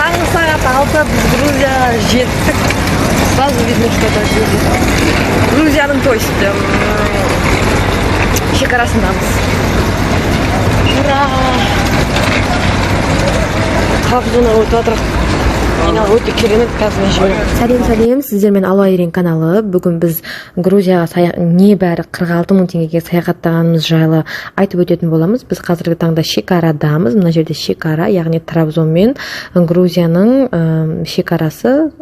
Таңғы сағат 6 біз Грузияға жеттік. Сразу видно, что это Грузияның, то есть шекарасындамыз. Ура! Қабзуына өтіп отырық. Өте керемет қазір жер. Сәлем, сіздермен Алуа Ерен каналы. Бүгін біз Грузияға небәрі 46 мың теңгеге саяхаттағанымыз жайлы айтып өтетін боламыз. Біз қазіргі таңда шекарадамыз. Мына жерде шекара, яғни Трабзон мен Грузияның шекарасы.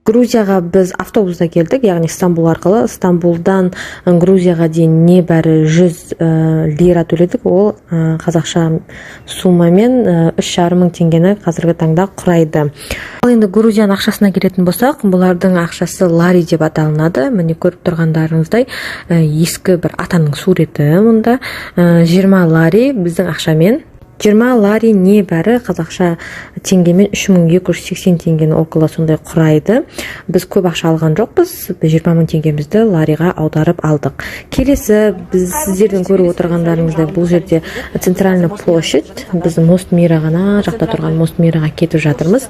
Грузияға біз автобуста келдік, яғни Стамбул арқылы. Стамбулдан Грузияға дейін небәрі 100 лира төледік. Ол қазақша сумамен 3,5 мың теңгені қазіргі таңда құрайды. Ал енді Грузияның ақшасына келетін болсақ, бұлардың ақшасы лари деп аталынады. Міне көріп тұрғандарыңыздай ескі бір атаның суреті мұнда. 20 лари біздің ақшамен. 20 лари небәрі қазақша теңгемен 3280 теңгені около сондай құрайды. Біз көп ақша алған жоқпыз. 20 мың теңгемізді лариға аударып алдық. Келесі, біз сіздердің көріп отырғандарыңыздай бұл жерде центральный площадь. Біз Мост Мира ғана, жақта тұрған Мост Мираға кетіп жатырмыз.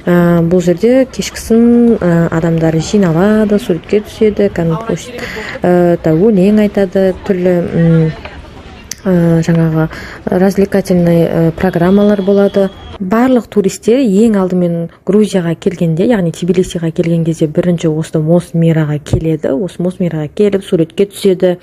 Бұл жерде кешкісін адамдар жиналады, суретке түседі, өлең айтады, түрлі жаңағы развлекательный программалар болады. Барлық туристер ең алдымен Грузияға келгенде, яғни Тбилисиға келген кезде бірінші осы Мост Мираға келеді. Осы Мост Мираға келіп суретке түседі,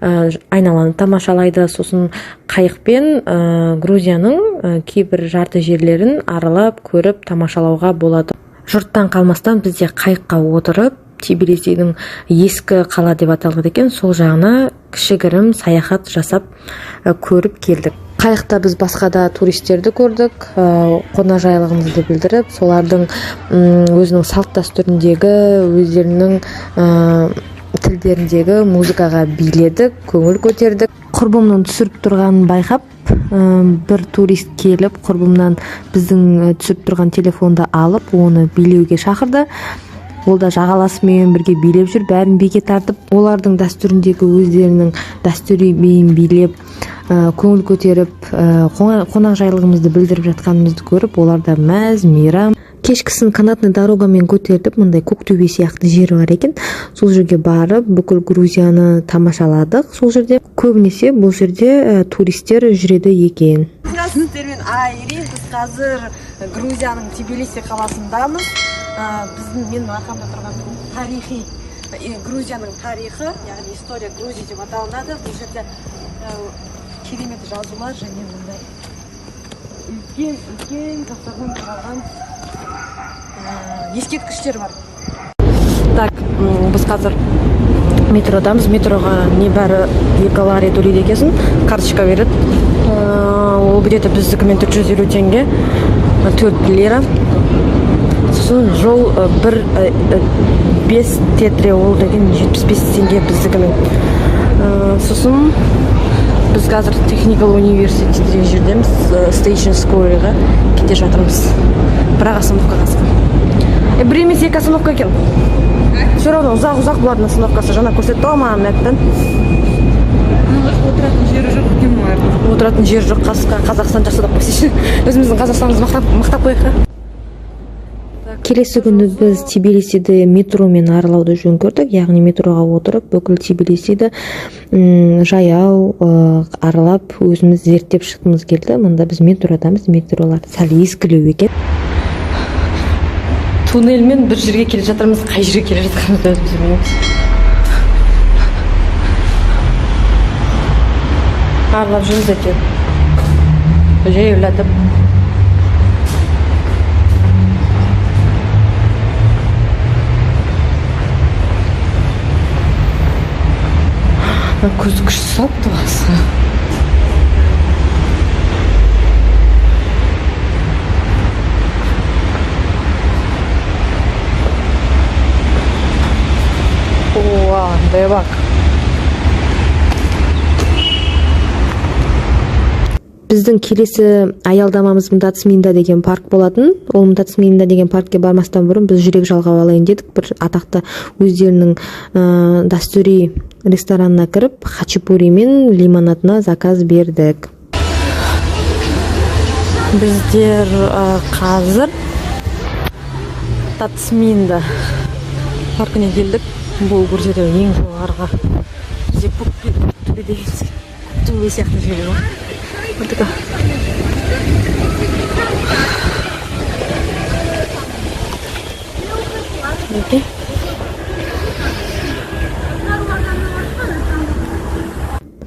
айналаны тамашалайды. Сосын қайықпен Грузияның кейбір жарты жерлерін аралап көріп тамашалауға болады. Жұрттан қалмастан бізде қайыққа отырып Тбилисидің ескі қала деп аталады екен, сол жағына кішігірім саяхат жасап көріп келдік. Қайықта біз басқа да туристерді көрдік, қонақжайлығымызды білдіріп, солардың өзінің салт дәстүріндегі, өздерінің тілдеріндегі музыкаға биледік, көңіл көтердік. Құрбымның түсіріп тұрғанын байқап, бір турист келіп, құрбымнан біздің түсіріп тұрған телефонды алып, оны билеуге шақырды. Ол да жағаласымен бірге билеп жүр, бәрін биге тартып, олардың дәстүріндегі өздерінің дәстүри биін билеп, көңіл көтеріп, қонақжайлығымызды білдіріп жатқанымызды көріп, оларда мәз, мейрам. Кешкісін канатный дорогамен көтеріліп, мындай Көктөбе сияқты жері бар екен. Сол жерге барып, бүкіл Грузияны тамашаладық. Сол жерде көбінесе бұл жерде туристер жүреді екен. Сіздермен Айрин, біз қазір Грузияның Тбилиси қаласындамыз. Мен арқамда тұрған тарихи Грузияның тарихы, яғни история Грузия деп аталынады. Бұл жерде керемет жазулар және мындай үлкен тастардан тұрған ескерткіштер бар. Так, біз қазір метродамыз. Метроға небәрі 2 лари төлейді екенсің, карточка береді. Ол где-то біздікімен 350 теңге, 4 лира. Сосын жол 5 тетре ол деген 75 теңге біздікімен. Сосын біз қазір техникал университет деген жердеміз, Station Square'ға кете жатырмыз. Бірақ остановкаға асқан. Бір емес 2 остановка екен. Все равно ұзақ бұлардың остановкасы. Жаңа көрсетті ғой маған мәптен. Отыратын жері жоқ екен олардың. Отыратын жері жоқ. Қазақстан жақсы деп қойсайшы. Өзіміздің Қазақстанымызды мақтап қояйық. Келесі күні біз Тбилисиді метромен аралауды жөн көрдік, яғни метроға отырып, бүкіл Тбилисиді жаяу аралап, өзіміз зерттеп шыққымыз келді. Мұнда біз метродамыз, метролар сәл ескілеу екен. Туннельмен бір жерге келе жатырмыз, қай жерге келе жатқанымызды өзіміз білмейміз. Аралап жүрміз әйтеуір. Жаяулатып. Көзі күшті салыпты басы. Ооо, андай бақ. Біздің келесі аялдамамыз Мдацминда деген парк болатын. Ол Мдацминда деген паркке бармастан бұрын біз жүрек жалғап алайын дедік. Бір атақты өздерінің дәстүри ресторанына кіріп, хачапури мен лимонадына заказ бердік. Біздер қазір Татсминда паркіне келдік. Бұл Грузиядағы ең жоғарғы бізде төбе деген төбе сияқты жер ғой. Мынтікі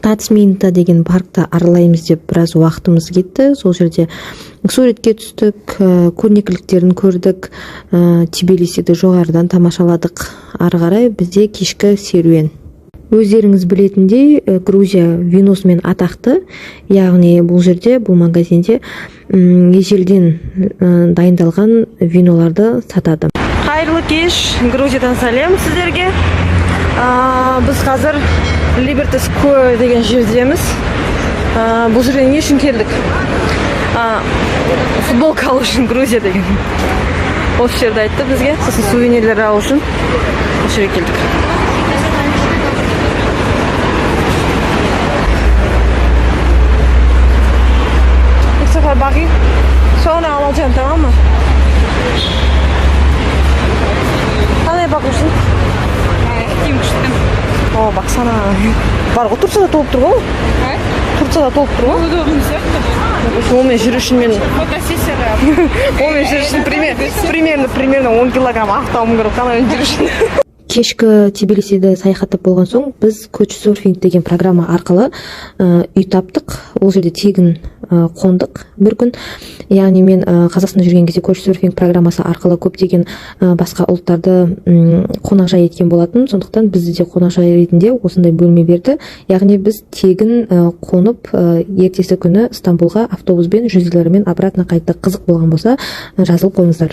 Татсминда деген паркты аралаймыз деп біраз уақытымыз кетті. Сол жерде суретке түстік, көрнекіліктерін көрдік, Тбилисиді жоғарыдан тамашаладық. Ары қарай бізде кешкі серуен. Өздеріңіз білетіндей, Грузия виносымен атақты, яғни бұл жерде, бұл магазинде ежелден дайындалған виноларды сатады. Қайырлы кеш, Грузиядан сәлем сіздерге. Біз қазір Liberty Square деген жердеміз. Бұл жерге не үшін келдік? Футболка алу үшін Грузия деген. Осы жерді айтты бізге, сосын сувенирлер алу үшін осы жерге келдік. Bir sefer bakayım. Sonra alacağım, tamam mı? Nereye bakıyorsun? О, baksana. Бар ғой, Турцияда толып тұр ғой. Турцияда толып тұр ғой. Онымен жүрішін мен... Онымен жүрішін примерно 10 килограмм ақтауым керек. Қанайын жүрішін. Кешкі Тбилисиді саяхаттап болған соң, біз Couchsurfing деген программа арқылы үй таптық. Ол жерде тегін қондық бір күн. Яғни мен Қазақстанда жүрген кезде Couchsurfing программасы арқылы көптеген басқа ұлттарды қонақжай еткен болатын. Сондықтан бізді де қонақжай ретінде осындай бөлме берді. Яғни біз тегін қонып, ертесі күні Стамбулға автобуспен 100 лирамен обратно қайттық. Қызық болған болса, жазылып қойыңыздар.